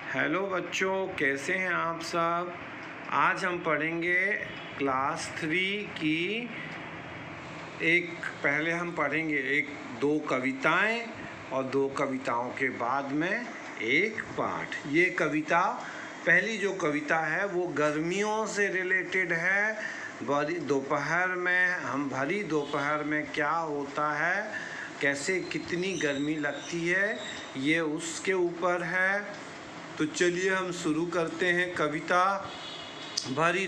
Hello बच्चों, कैसे हैं आप सब। आज हम पढ़ेंगे क्लास 3 की पहले हम पढ़ेंगे दो कविताएं और दो कविताओं के बाद में एक पाठ। ये कविता, पहली जो कविता है वो गर्मियों से रिलेटेड है। भरी दोपहर में क्या होता है, कैसे कितनी गर्मी लगती है, ये उसके ऊपर है। तो चलिए हम शुरू करते हैं कविता। भरी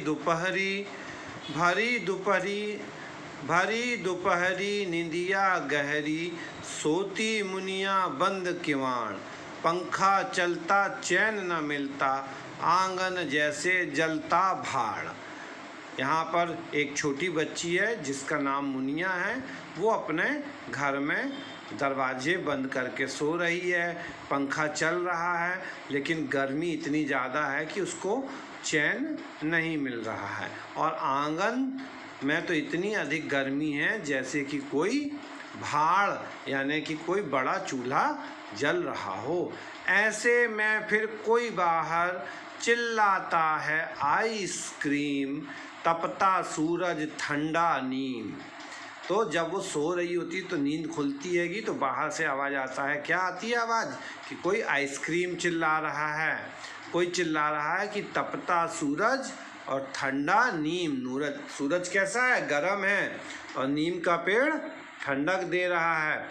दोपहरी निंदिया गहरी, सोती मुनिया बंद किवाड़, पंखा चलता चैन न मिलता, आंगन जैसे जलता भाड़। यहाँ पर एक छोटी बच्ची है जिसका नाम मुनिया है। वो अपने घर में दरवाजे बंद करके सो रही है। पंखा चल रहा है लेकिन गर्मी इतनी ज़्यादा है कि उसको चैन नहीं मिल रहा है। और आंगन में तो इतनी अधिक गर्मी है जैसे कि कोई भाड़, यानी कि कोई बड़ा चूल्हा जल रहा हो। ऐसे में फिर कोई बाहर चिल्लाता है आइसक्रीम, तपता सूरज ठंडा नीम। तो जब वो सो रही होती तो नींद खुलती हैगी तो बाहर से आवाज़ आता है। क्या आती है आवाज़? कि कोई आइसक्रीम चिल्ला रहा है। कोई चिल्ला रहा है कि तपता सूरज और ठंडा नीम। सूरज कैसा है? गर्म है। और नीम का पेड़ ठंडक दे रहा है।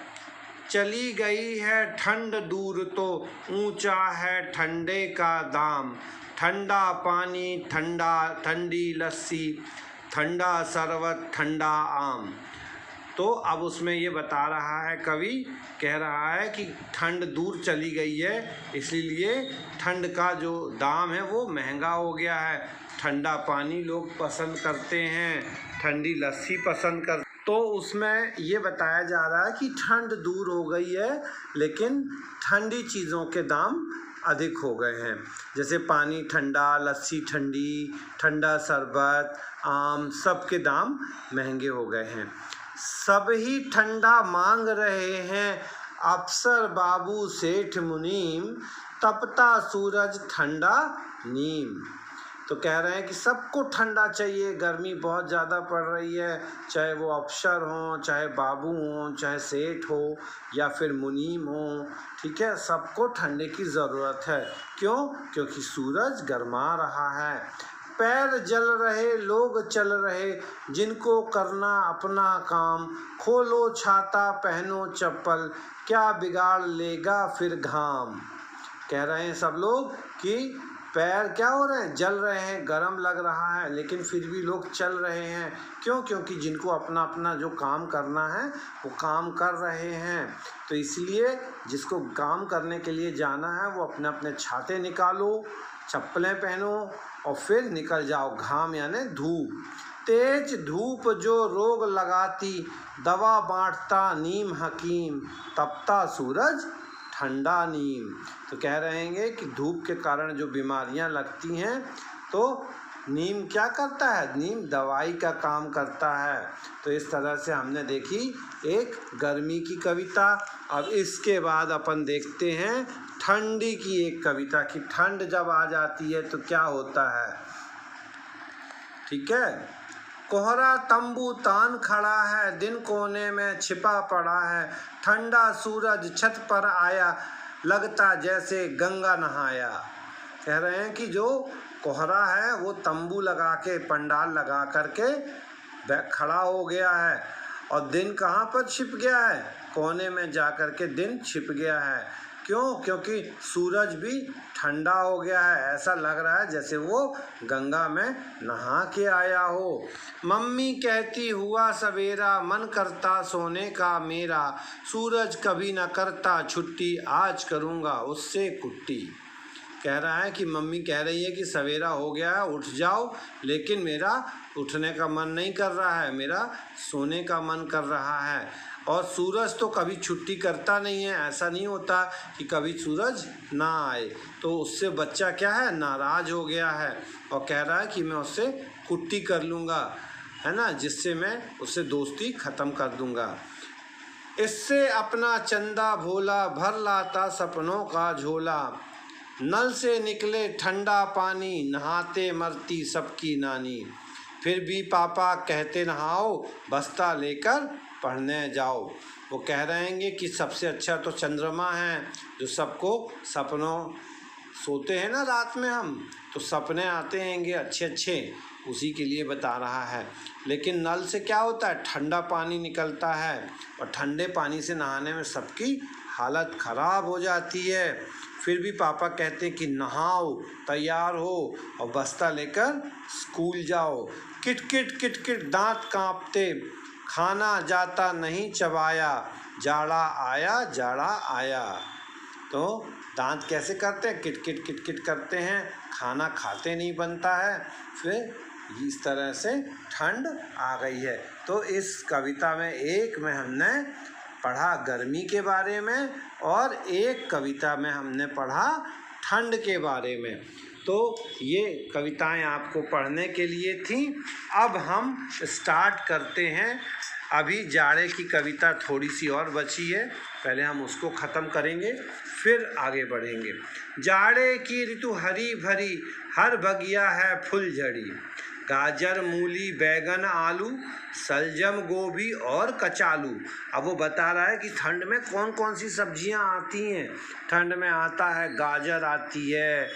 चली गई है ठंड दूर तो ऊंचा है ठंडे का दाम, ठंडा पानी ठंडी लस्सी, ठंडा शरबत ठंडा आम। तो अब उसमें ये बता रहा है, कवि कह रहा है कि ठंड दूर चली गई है, इसलिए ठंड का जो दाम है वो महंगा हो गया है। ठंडा पानी लोग पसंद करते हैं, ठंडी लस्सी पसंद करते। तो उसमें ये बताया जा रहा है कि ठंड दूर हो गई है लेकिन ठंडी चीज़ों के दाम अधिक हो गए हैं। जैसे पानी ठंडा, लस्सी ठंडी, ठंडा शरबत, आम, सब के दाम महंगे हो गए हैं। सब ही ठंडा मांग रहे हैं अफसर बाबू सेठ मुनीम, तपता सूरज ठंडा नीम। तो कह रहे हैं कि सबको ठंडा चाहिए, गर्मी बहुत ज़्यादा पड़ रही है। चाहे वो अफसर हों, चाहे बाबू हों, चाहे सेठ हो या फिर मुनीम हो, ठीक है, सबको ठंडे की ज़रूरत है। क्यों? क्योंकि सूरज गर्मा रहा है। पैर जल रहे लोग चल रहे, जिनको करना अपना काम, खोलो छाता पहनो चप्पल, क्या बिगाड़ लेगा फिर घाम। कह रहे हैं सब लोग कि पैर क्या हो रहे हैं? जल रहे हैं, गर्म लग रहा है, लेकिन फिर भी लोग चल रहे हैं। क्यों? क्योंकि जिनको अपना अपना जो काम करना है वो काम कर रहे हैं। तो इसलिए जिसको काम करने के लिए जाना है वो अपने अपने छाते निकालो, चप्पलें पहनो और फिर निकल जाओ। घाम यानी धूप। तेज धूप जो रोग लगाती, दवा बांटता नीम हकीम, तपता सूरज ठंडा नीम। तो कह रहे हैं कि धूप के कारण जो बीमारियां लगती हैं तो नीम क्या करता है? नीम दवाई का काम करता है। तो इस तरह से हमने देखी एक गर्मी की कविता। अब इसके बाद अपन देखते हैं ठंडी की एक कविता की। ठंड जब आ जाती है तो क्या होता है, ठीक है। कोहरा तंबू तान खड़ा है, दिन कोने में छिपा पड़ा है, ठंडा सूरज छत पर आया, लगता जैसे गंगा नहाया। कह रहे हैं कि जो कोहरा है वो तंबू लगा के, पंडाल लगा करके खड़ा हो गया है। और दिन कहाँ पर छिप गया है? कोने में जा कर के दिन छिप गया है। क्यों? क्योंकि सूरज भी ठंडा हो गया है। ऐसा लग रहा है जैसे वो गंगा में नहा के आया हो। मम्मी कहती हुआ सवेरा, मन करता सोने का मेरा, सूरज कभी न करता छुट्टी, आज करूँगा उससे कुट्टी। कह रहा है कि मम्मी कह रही है कि सवेरा हो गया है, उठ जाओ, लेकिन मेरा उठने का मन नहीं कर रहा है, मेरा सोने का मन कर रहा है। और सूरज तो कभी छुट्टी करता नहीं है। ऐसा नहीं होता कि कभी सूरज ना आए। तो उससे बच्चा क्या है, नाराज़ हो गया है और कह रहा है कि मैं उससे कुट्टी कर लूँगा, है ना, जिससे मैं उससे दोस्ती ख़त्म कर दूँगा। इससे अपना चंदा भोला, भर लाता सपनों का झोला, नल से निकले ठंडा पानी, नहाते मरती सबकी नानी। फिर भी पापा कहते नहाओ, बस्ता लेकर पढ़ने जाओ। वो कह रहेंगे कि सबसे अच्छा तो चंद्रमा है, जो सबको सपनों सोते हैं ना रात में हम, तो सपने आते हैंगे अच्छे अच्छे, उसी के लिए बता रहा है। लेकिन नल से क्या होता है, ठंडा पानी निकलता है, और ठंडे पानी से नहाने में सबकी हालत ख़राब हो जाती है। फिर भी पापा कहते हैं कि नहाओ, तैयार हो और बस्ता लेकर स्कूल जाओ। किटकिट किटकिट दांत कांपते, खाना जाता नहीं चबाया, जाड़ा आया जाड़ा आया। तो दांत कैसे करते हैं, किटकिट किटकिट करते हैं, खाना खाते नहीं बनता है। फिर इस तरह से ठंड आ गई है। तो इस कविता में एक में हमने पढ़ा गर्मी के बारे में, और एक कविता में हमने पढ़ा ठंड के बारे में। तो ये कविताएं आपको पढ़ने के लिए थी। अब हम स्टार्ट करते हैं। अभी जाड़े की कविता थोड़ी सी और बची है, पहले हम उसको ख़त्म करेंगे, फिर आगे बढ़ेंगे। जाड़े की ऋतु हरी भरी, हर बगिया है फुल झड़ी। गाजर मूली बैगन आलू, सलजम गोभी और कचालू। अब वो बता रहा है कि ठंड में कौन कौन सी सब्जियां आती हैं। ठंड में आता है गाजर आती है,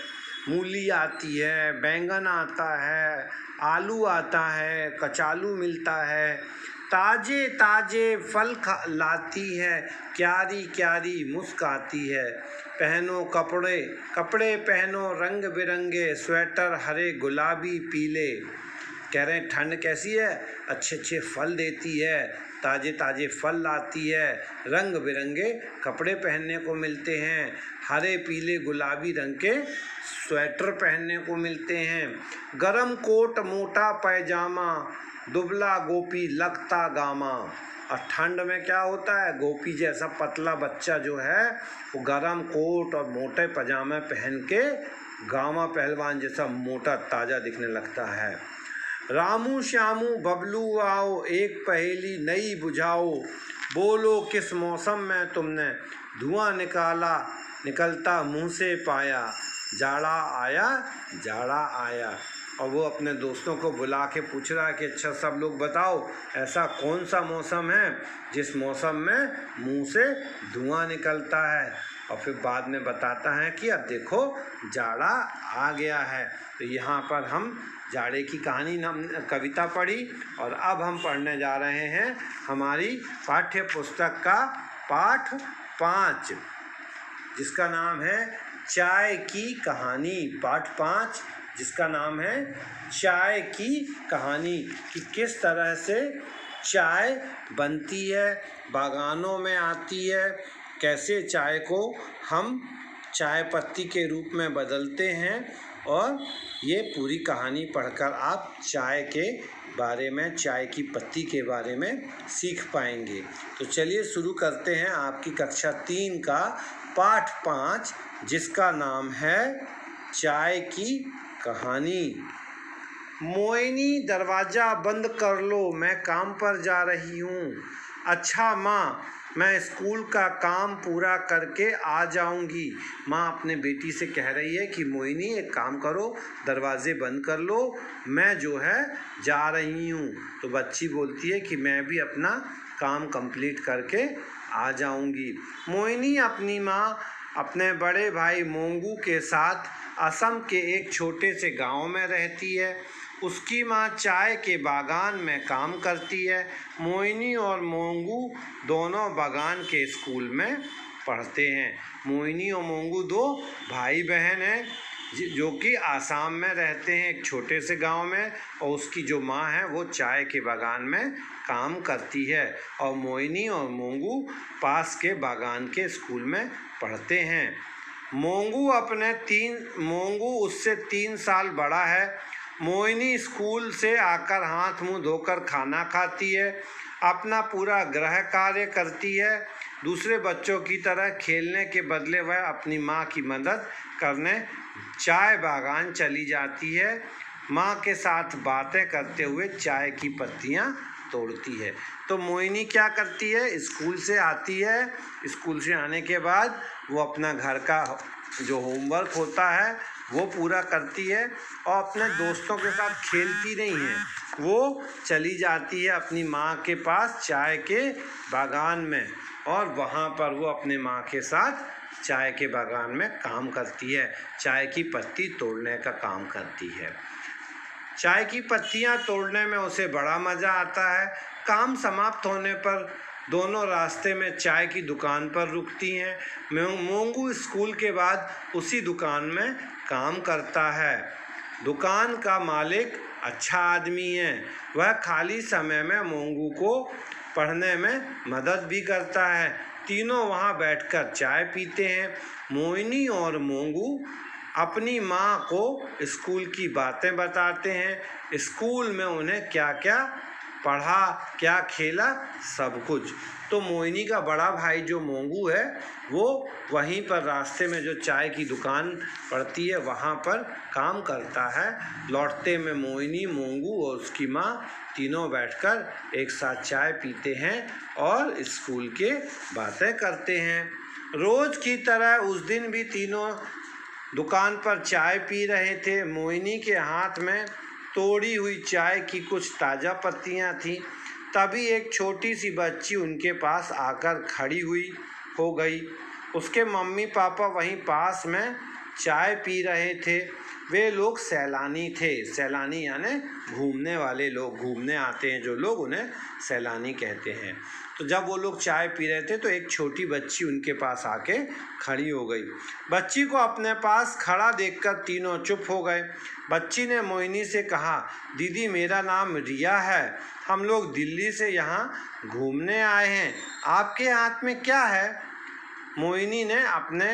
मूली आती है, बैंगन आता है, आलू आता है, कचालू मिलता है। ताजे ताजे फल लाती है, क्यारी क्यारी मुस्काती है। पहनो कपड़े कपड़े पहनो रंग बिरंगे, स्वेटर हरे गुलाबी पीले। कह रहे हैं ठंड कैसी है, अच्छे अच्छे फल देती है, ताजे ताजे फल लाती है, रंग बिरंगे कपड़े पहनने को मिलते हैं, हरे पीले गुलाबी रंग के स्वेटर पहनने को मिलते हैं। गरम कोट मोटा पैजामा, दुबला गोपी लगता गामा। और ठंड में क्या होता है, गोपी जैसा पतला बच्चा जो है वो गरम कोट और मोटे पजामे पहन के गामा पहलवान जैसा मोटा ताज़ा दिखने लगता है। रामू श्यामू बबलू आओ, एक पहेली नई बुझाओ। बोलो किस मौसम में तुमने धुआं निकलता मुंह से पाया। जाड़ा आया जाड़ा आया। और वो अपने दोस्तों को बुला के पूछ रहा है कि अच्छा सब लोग बताओ, ऐसा कौन सा मौसम है जिस मौसम में मुंह से धुआं निकलता है। और फिर बाद में बताता है कि अब देखो जाड़ा आ गया है। तो यहाँ पर हम जाड़े की कहानी कविता पढ़ी, और अब हम पढ़ने जा रहे हैं हमारी पाठ्य पुस्तक का पाठ 5, जिसका नाम है चाय की कहानी। पाठ 5 जिसका नाम है चाय की कहानी, कि किस तरह से चाय बनती है, बागानों में आती है, कैसे चाय को हम चाय पत्ती के रूप में बदलते हैं। और ये पूरी कहानी पढ़कर आप चाय के बारे में, चाय की पत्ती के बारे में सीख पाएंगे। तो चलिए शुरू करते हैं आपकी कक्षा 3 का पाठ 5, जिसका नाम है चाय की कहानी। मोइनी दरवाज़ा बंद कर लो, मैं काम पर जा रही हूँ। अच्छा माँ, मैं स्कूल का काम पूरा करके आ जाऊंगी। माँ अपने बेटी से कह रही है कि मोइनी एक काम करो, दरवाजे बंद कर लो, मैं जो है जा रही हूँ। तो बच्ची बोलती है कि मैं भी अपना काम कंप्लीट करके आ जाऊंगी। मोइनी अपनी माँ अपने बड़े भाई मोंगू के साथ असम के एक छोटे से गांव में रहती है। उसकी माँ चाय के बागान में काम करती है। मोइनी और मोंगू दोनों बागान के स्कूल में पढ़ते हैं। मोइनी और मोंगू 2 भाई बहन हैं जो कि आसाम में रहते हैं, एक छोटे से गांव में। और उसकी जो माँ है वो चाय के बागान में काम करती है, और मोइनी और मोंगू पास के बागान के स्कूल में पढ़ते हैं। मोंगू उससे 3 साल बड़ा है। मोइनी स्कूल से आकर हाथ मुंह धोकर खाना खाती है, अपना पूरा गृह कार्य करती है। दूसरे बच्चों की तरह खेलने के बदले वह अपनी माँ की मदद करने चाय बागान चली जाती है। माँ के साथ बातें करते हुए चाय की पत्तियाँ तोड़ती है। तो मोइनी क्या करती है, स्कूल से आती है, स्कूल से आने के बाद वो अपना घर का जो होमवर्क होता है वो पूरा करती है और अपने दोस्तों के साथ खेलती नहीं है, वो चली जाती है अपनी माँ के पास चाय के बागान में और वहाँ पर वो अपने माँ के साथ चाय के बागान में काम करती है, चाय की पत्ती तोड़ने का काम करती है। चाय की पत्तियाँ तोड़ने में उसे बड़ा मज़ा आता है। काम समाप्त होने पर दोनों रास्ते में चाय की दुकान पर रुकती हैं। मोंगू स्कूल के बाद उसी दुकान में काम करता है। दुकान का मालिक अच्छा आदमी है। वह खाली समय में मोंगू को पढ़ने में मदद भी करता है। तीनों वहाँ बैठकर चाय पीते हैं। मोहिनी और मोंगू अपनी माँ को स्कूल की बातें बताते हैं। स्कूल में उन्हें क्या क्या पढ़ा, क्या खेला, सब कुछ। तो मोहिनी का बड़ा भाई जो मोंगू है वो वहीं पर रास्ते में जो चाय की दुकान पड़ती है वहाँ पर काम करता है। लौटते में मोहिनी, मोंगू और उसकी माँ तीनों बैठकर एक साथ चाय पीते हैं और स्कूल के बातें करते हैं। रोज़ की तरह उस दिन भी तीनों दुकान पर चाय पी रहे थे। मोहिनी के हाथ में तोड़ी हुई चाय की कुछ ताज़ा पत्तियां थीं। तभी एक छोटी सी बच्ची उनके पास आकर खड़ी हो गई। उसके मम्मी पापा वहीं पास में चाय पी रहे थे। वे लोग सैलानी थे। सैलानी यानी घूमने वाले लोग, घूमने आते हैं जो लोग, उन्हें सैलानी कहते हैं। तो जब वो लोग चाय पी रहे थे तो एक छोटी बच्ची उनके पास आके खड़ी हो गई। बच्ची को अपने पास खड़ा देखकर तीनों चुप हो गए। बच्ची ने मोहिनी से कहा, दीदी मेरा नाम रिया है, हम लोग दिल्ली से यहाँ घूमने आए हैं, आपके हाथ में क्या है? मोहिनी ने अपने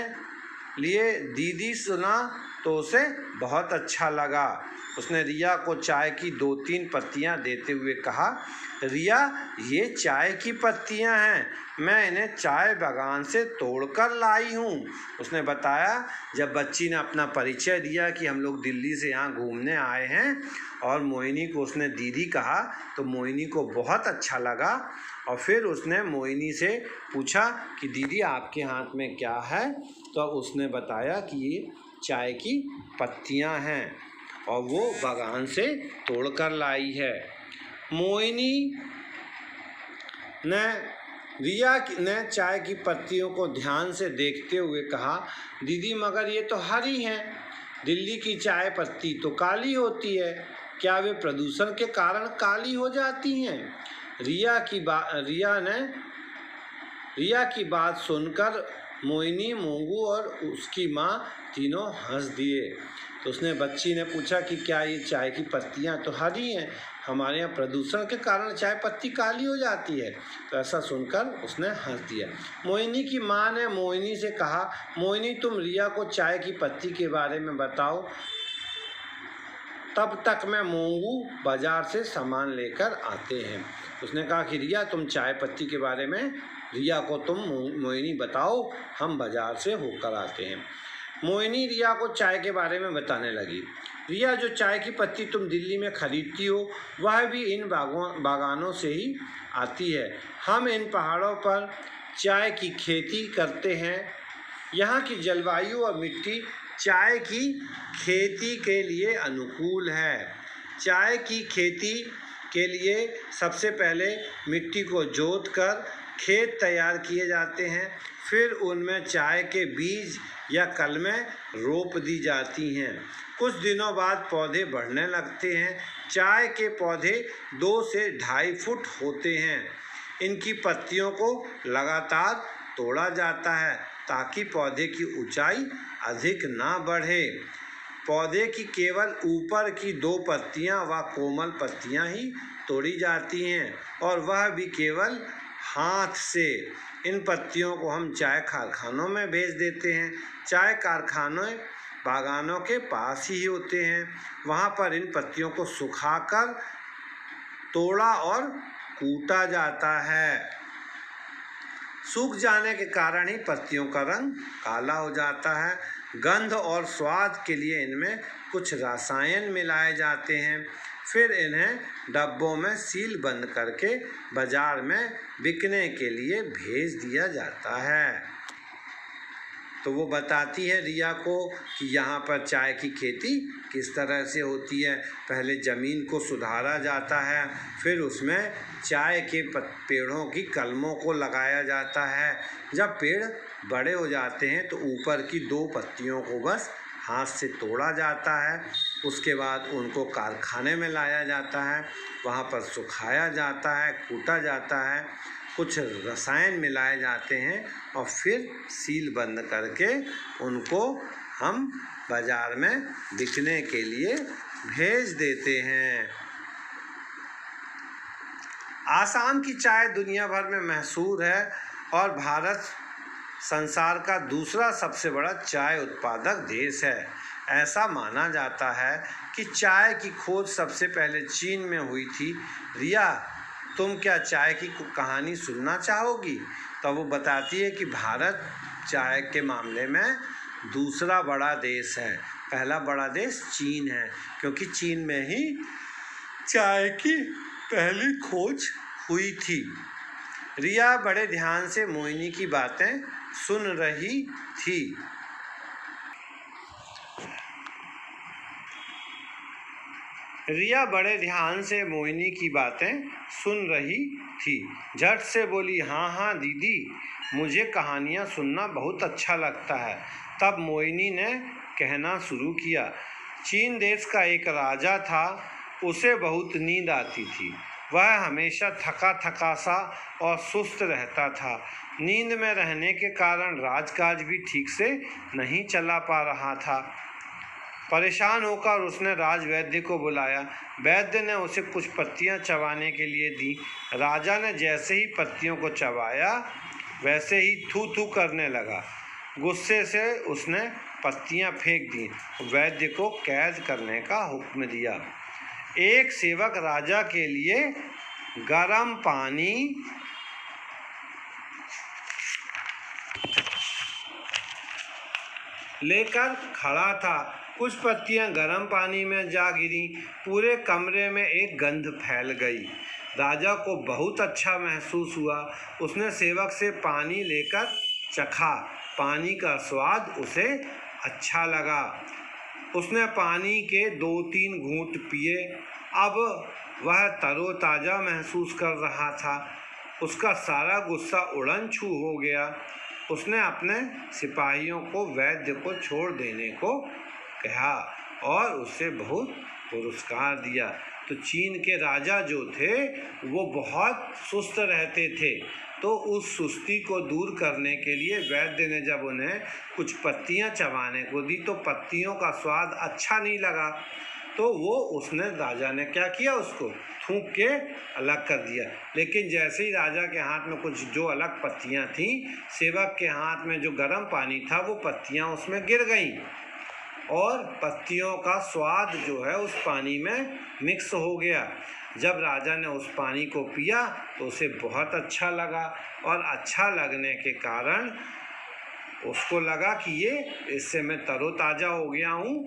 लिए दीदी सुना तो उसे बहुत अच्छा लगा। उसने रिया को चाय की 2-3 पत्तियां देते हुए कहा, रिया ये चाय की पत्तियां हैं, मैं इन्हें चाय बागान से तोड़कर लाई हूँ। उसने बताया। जब बच्ची ने अपना परिचय दिया कि हम लोग दिल्ली से यहाँ घूमने आए हैं और मोहिनी को उसने दीदी कहा तो मोहिनी को बहुत अच्छा लगा। और फिर उसने मोहिनी से पूछा कि दीदी आपके हाथ में क्या है? तो उसने बताया कि ये चाय की पत्तियां हैं और वो बागान से तोड़कर लाई है। मोहिनी ने रिया ने चाय की पत्तियों को ध्यान से देखते हुए कहा, दीदी मगर ये तो हरी हैं, दिल्ली की चाय पत्ती तो काली होती है, क्या वे प्रदूषण के कारण काली हो जाती हैं? रिया की बात सुनकर मोहिनी, मोंगू और उसकी माँ तीनों हंस दिए। तो उसने बच्ची ने पूछा कि क्या ये चाय की पत्तियाँ तो हरी हैं, हमारे यहाँ प्रदूषण के कारण चाय पत्ती काली हो जाती है? तो ऐसा सुनकर उसने हंस दिया। मोहिनी की माँ ने मोहिनी से कहा, मोहिनी तुम रिया को चाय की पत्ती के बारे में बताओ, तब तक मैं मोंगू बाजार से सामान लेकर आते हैं। उसने कहा कि रिया तुम चाय पत्ती के बारे में रिया को तुम मोहिनी बताओ, हम बाजार से होकर आते हैं। मोहिनी रिया को चाय के बारे में बताने लगी। रिया जो चाय की पत्ती तुम दिल्ली में खरीदती हो वह भी इन बागानों से ही आती है। हम इन पहाड़ों पर चाय की खेती करते हैं। यहाँ की जलवायु और मिट्टी चाय की खेती के लिए अनुकूल है। चाय की खेती के लिए सबसे पहले मिट्टी को जोतकर खेत तैयार किए जाते हैं, फिर उनमें चाय के बीज या कलमें रोप दी जाती हैं। कुछ दिनों बाद पौधे बढ़ने लगते हैं। चाय के पौधे 2 से 2.5 फुट होते हैं। इनकी पत्तियों को लगातार तोड़ा जाता है ताकि पौधे की ऊंचाई अधिक ना बढ़े। पौधे की केवल ऊपर की 2 पत्तियां व कोमल पत्तियां ही तोड़ी जाती हैं और वह भी केवल हाथ से। इन पत्तियों को हम चाय कारखानों में भेज देते हैं। चाय कारखाने बागानों के पास ही होते हैं। वहाँ पर इन पत्तियों को सुखाकर तोड़ा और कूटा जाता है। सूख जाने के कारण ही पत्तियों का रंग काला हो जाता है। गंध और स्वाद के लिए इनमें कुछ रसायन मिलाए जाते हैं। फिर इन्हें डब्बों में सील बंद करके बाजार में बिकने के लिए भेज दिया जाता है। तो वो बताती है रिया को कि यहाँ पर चाय की खेती किस तरह से होती है। पहले ज़मीन को सुधारा जाता है, फिर उसमें चाय के पेड़ों की कलमों को लगाया जाता है। जब पेड़ बड़े हो जाते हैं तो ऊपर की 2 पत्तियों को बस हाथ से तोड़ा जाता है। उसके बाद उनको कारखाने में लाया जाता है, वहाँ पर सुखाया जाता है, कूटा जाता है, कुछ रसायन मिलाए जाते हैं और फिर सील बंद करके उनको हम बाज़ार में बिकने के लिए भेज देते हैं। आसाम की चाय दुनिया भर में मशहूर है और भारत संसार का दूसरा सबसे बड़ा चाय उत्पादक देश है। ऐसा माना जाता है कि चाय की खोज सबसे पहले चीन में हुई थी। रिया, तुम क्या चाय की कहानी सुनना चाहोगी? तो वो बताती है कि भारत चाय के मामले में दूसरा बड़ा देश है। पहला बड़ा देश चीन है, क्योंकि चीन में ही चाय की पहली खोज हुई थी। रिया बड़े ध्यान से मोहिनी की बातें सुन रही थी। रिया बड़े ध्यान से मोहिनी की बातें सुन रही थी। झट से बोली, हाँ हाँ दीदी, मुझे कहानियाँ सुनना बहुत अच्छा लगता है। तब मोहिनी ने कहना शुरू किया, चीन देश का एक राजा था, उसे बहुत नींद आती थी। वह हमेशा थका थका सा और सुस्त रहता था। नींद में रहने के कारण राजकाज भी ठीक से नहीं चला पा रहा था। परेशान होकर उसने राजवैद्य को बुलाया। वैद्य ने उसे कुछ पत्तियां चबाने के लिए दी। राजा ने जैसे ही पत्तियों को चबाया वैसे ही थू थू करने लगा। गुस्से से उसने पत्तियां फेंक दी। वैद्य को कैद करने का हुक्म दिया। एक सेवक राजा के लिए गर्म पानी लेकर खड़ा था। कुछ पत्तियां गर्म पानी में जा गिरी। पूरे कमरे में एक गंध फैल गई। राजा को बहुत अच्छा महसूस हुआ। उसने सेवक से पानी लेकर चखा। पानी का स्वाद उसे अच्छा लगा। उसने पानी के 2-3 घूंट पिए। अब वह तरोताज़ा महसूस कर रहा था। उसका सारा गुस्सा उड़न छू हो गया। उसने अपने सिपाहियों को वैद्य को छोड़ देने को कहा और उसे बहुत पुरस्कार दिया। तो चीन के राजा जो थे वो बहुत सुस्त रहते थे, तो उस सुस्ती को दूर करने के लिए वैद्य ने जब उन्हें कुछ पत्तियां चबाने को दी तो पत्तियों का स्वाद अच्छा नहीं लगा। तो वो उसने राजा ने क्या किया, उसको थूक के अलग कर दिया। लेकिन जैसे ही राजा के हाथ में कुछ जो अलग पत्तियां थीं, सेवक के हाथ में जो गर्म पानी था वो पत्तियां उसमें गिर गईं और पत्तियों का स्वाद जो है उस पानी में मिक्स हो गया। जब राजा ने उस पानी को पिया तो उसे बहुत अच्छा लगा और अच्छा लगने के कारण उसको लगा कि ये इससे मैं तरोताज़ा हो गया हूँ।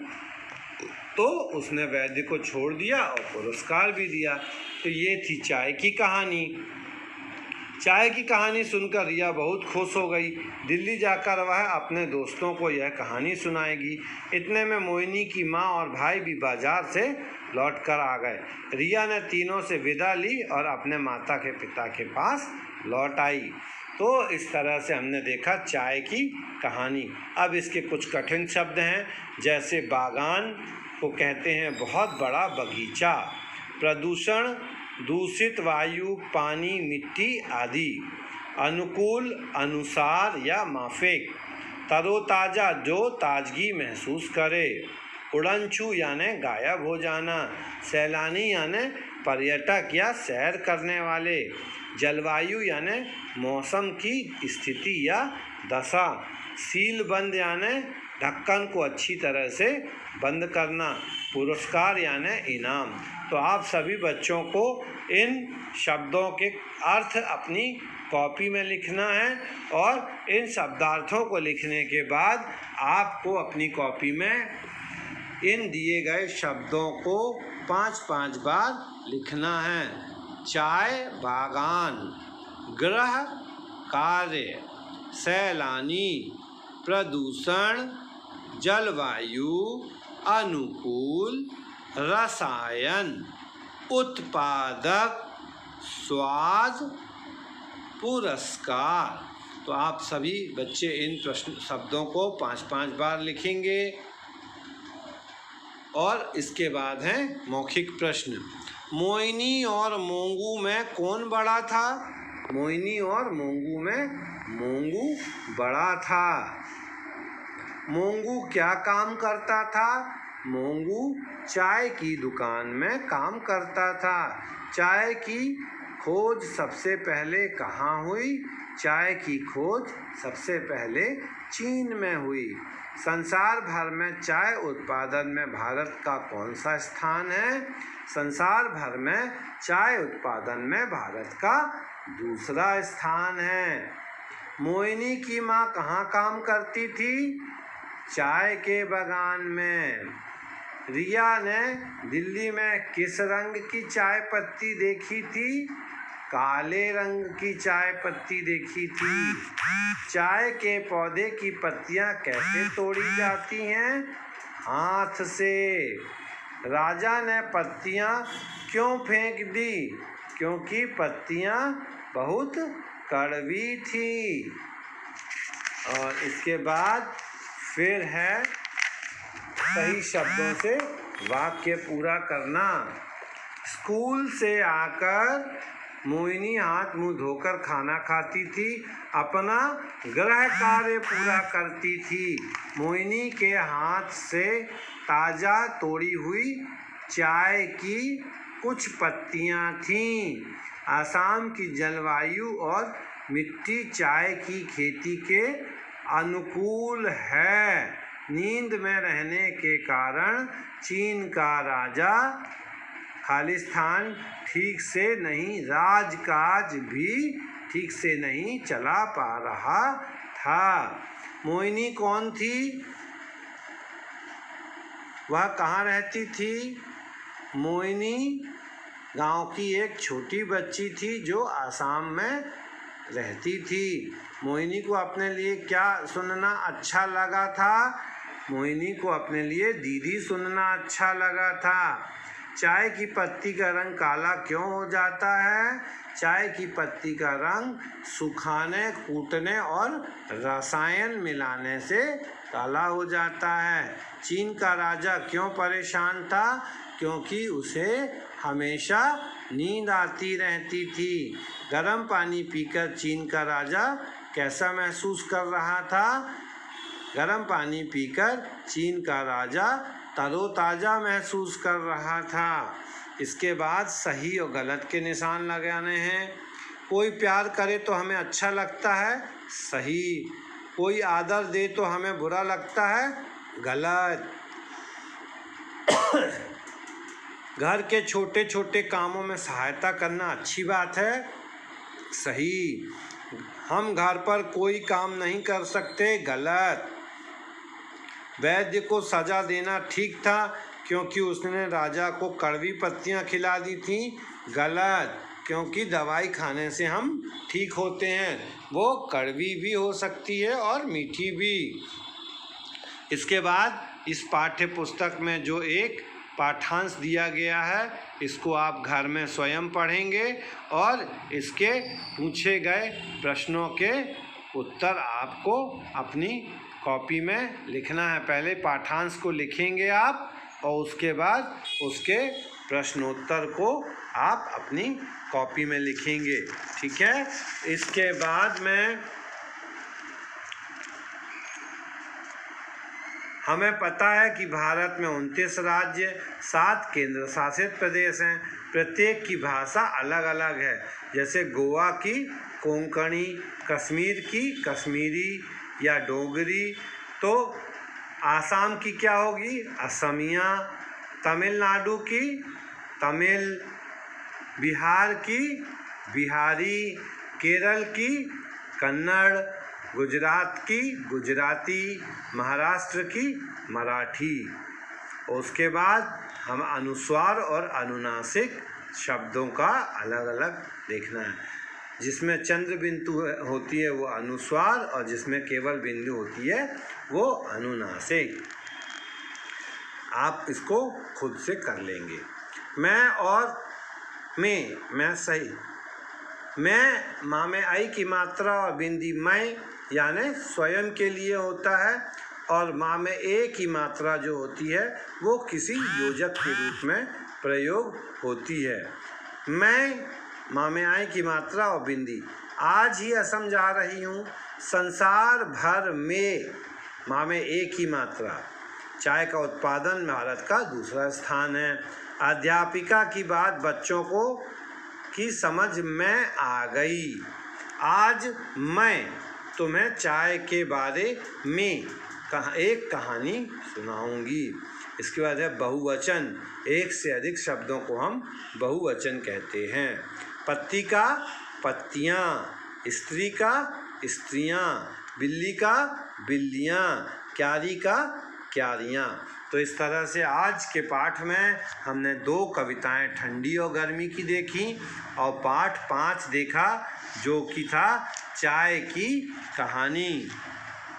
तो उसने वैद्य को छोड़ दिया और पुरस्कार भी दिया। तो ये थी चाय की कहानी। चाय की कहानी सुनकर रिया बहुत खुश हो गई। दिल्ली जाकर वह अपने दोस्तों को यह कहानी सुनाएगी। इतने में मोहिनी की माँ और भाई भी बाजार से लौट कर आ गए। रिया ने तीनों से विदा ली और अपने माता के पिता के पास लौट आई। तो इस तरह से हमने देखा चाय की कहानी। अब इसके कुछ कठिन शब्द हैं, जैसे बागान को कहते हैं बहुत बड़ा बगीचा। प्रदूषण, दूषित वायु, पानी, मिट्टी आदि। अनुकूल, अनुसार या माफिक। तरोताज़ा, जो ताजगी महसूस करे। उड़नछू यानी गायब हो जाना। सैलानी यानी पर्यटक या सैर करने वाले। जलवायु यानी मौसम की स्थिति या दशा। सीलबंद यानी ढक्कन को अच्छी तरह से बंद करना। पुरस्कार यानी इनाम। तो आप सभी बच्चों को इन शब्दों के अर्थ अपनी कॉपी में लिखना है और इन शब्दार्थों को लिखने के बाद आपको अपनी कॉपी में इन दिए गए शब्दों को 5-5 बार लिखना है। चाय बागान, गृह कार्य, सैलानी, प्रदूषण, जलवायु, अनुकूल, रसायन, उत्पादक, स्वाद, पुरस्कार। तो आप सभी बच्चे इन प्रश्न शब्दों को 5-5 बार लिखेंगे। और इसके बाद है मौखिक प्रश्न। मोहिनी और मोंगू में कौन बड़ा था? मोहिनी और मोंगू में मोंगू बड़ा था। मोंगू क्या काम करता था? मोंगू चाय की दुकान में काम करता था। चाय की खोज सबसे पहले कहाँ हुई? चाय की खोज सबसे पहले चीन में हुई। संसार भर में चाय उत्पादन में भारत का कौन सा स्थान है? संसार भर में चाय उत्पादन में भारत का दूसरा स्थान है। मोहिनी की माँ कहाँ काम करती थी? चाय के बागान में। रिया ने दिल्ली में किस रंग की चाय पत्ती देखी थी? काले रंग की चाय पत्ती देखी थी। चाय के पौधे की पत्तियां कैसे तोड़ी जाती हैं? हाथ से। राजा ने पत्तियां क्यों फेंक दी? क्योंकि पत्तियां बहुत कड़वी थी। और इसके बाद फिर है सही शब्दों से वाक्य पूरा करना। स्कूल से आकर मोहिनी हाथ मुंह धोकर खाना खाती थी, अपना गृह कार्य पूरा करती थी। मोहिनी के हाथ से ताज़ा तोड़ी हुई चाय की कुछ पत्तियां थीं। असम की जलवायु और मिट्टी चाय की खेती के अनुकूल है। नींद में रहने के कारण चीन का राजा खालिस्तान ठीक से नहीं, राजकाज भी ठीक से नहीं चला पा रहा था। मोहिनी कौन थी? वह कहाँ रहती थी? मोहिनी गांव की एक छोटी बच्ची थी जो आसाम में रहती थी। मोहिनी को अपने लिए क्या सुनना अच्छा लगा था? मोहिनी को अपने लिए दीदी सुनना अच्छा लगा था। चाय की पत्ती का रंग काला क्यों हो जाता है? चाय की पत्ती का रंग सुखाने, कूटने और रसायन मिलाने से काला हो जाता है। चीन का राजा क्यों परेशान था? क्योंकि उसे हमेशा नींद आती रहती थी। गर्म पानी पीकर चीन का राजा कैसा महसूस कर रहा था? गर्म पानी पीकर चीन का राजा तरोताज़ा महसूस कर रहा था। इसके बाद सही और गलत के निशान लगाने हैं। कोई प्यार करे तो हमें अच्छा लगता है, सही। कोई आदर दे तो हमें बुरा लगता है, गलत। घर के छोटे छोटे कामों में सहायता करना अच्छी बात है, सही। हम घर पर कोई काम नहीं कर सकते, गलत। वैद्य को सजा देना ठीक था क्योंकि उसने राजा को कड़वी पत्तियां खिला दी थी, गलत। क्योंकि दवाई खाने से हम ठीक होते हैं, वो कड़वी भी हो सकती है और मीठी भी। इसके बाद इस पाठ्य पुस्तक में जो एक पाठांश दिया गया है, इसको आप घर में स्वयं पढ़ेंगे और इसके पूछे गए प्रश्नों के उत्तर आपको अपनी कॉपी में लिखना है। पहले पाठांश को लिखेंगे आप और उसके बाद उसके प्रश्नोत्तर को आप अपनी कॉपी में लिखेंगे, ठीक है। इसके बाद में हमें पता है कि भारत में 29 राज्य, 7 केंद्र शासित प्रदेश हैं। प्रत्येक की भाषा अलग अलग है। जैसे गोवा की कोंकणी, कश्मीर की कश्मीरी या डोगरी। तो आसाम की क्या होगी? असमिया। तमिलनाडु की तमिल, बिहार की बिहारी, केरल की कन्नड़, गुजरात की गुजराती, महाराष्ट्र की मराठी। उसके बाद हम अनुस्वार और अनुनासिक शब्दों का अलग अलग देखना है। जिसमें चंद्र बिंदु होती है वो अनुस्वार और जिसमें केवल बिंदु होती है वो अनुनासिक। आप इसको खुद से कर लेंगे। मैं और मैं सही। मैं माँ में आई की मात्रा और बिंदी मैं यानी स्वयं के लिए होता है, और माँ में ए की मात्रा जो होती है वो किसी योजक के रूप में प्रयोग होती है। मैं माँ में आई की मात्रा और बिंदी। आज ही असम जा रही हूँ। संसार भर में माँ में ए की मात्रा। चाय का उत्पादन भारत का दूसरा स्थान है। अध्यापिका की बात बच्चों को की समझ में आ गई। आज मैं तुम्हें चाय के बारे में एक कहानी सुनाऊंगी। इसके बाद है बहुवचन। एक से अधिक शब्दों को हम बहुवचन कहते हैं। पत्ती का पत्तियाँ, स्त्री का स्त्रियाँ, बिल्ली का बिल्लियाँ, क्यारी का क्यारियाँ। तो इस तरह से आज के पाठ में हमने 2 कविताएं ठंडी और गर्मी की देखी और पाठ 5 देखा जो कि था चाय की कहानी।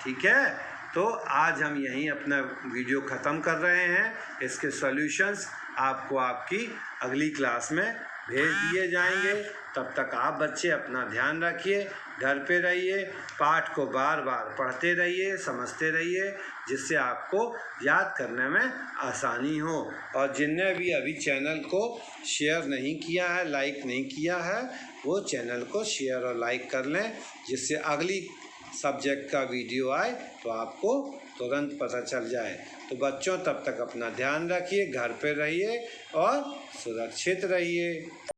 ठीक है, तो आज हम यहीं अपना वीडियो ख़त्म कर रहे हैं। इसके सॉल्यूशंस आपको आपकी अगली क्लास में भेज दिए जाएंगे। तब तक आप बच्चे अपना ध्यान रखिए, घर पे रहिए, पाठ को बार बार पढ़ते रहिए, समझते रहिए, जिससे आपको याद करने में आसानी हो। और जिनने भी अभी चैनल को शेयर नहीं किया है, लाइक नहीं किया है, वो चैनल को शेयर और लाइक कर लें, जिससे अगली सब्जेक्ट का वीडियो आए तो आपको तुरंत पता चल जाए। तो बच्चों तब तक अपना ध्यान रखिए, घर पे रहिए और सुरक्षित रहिए।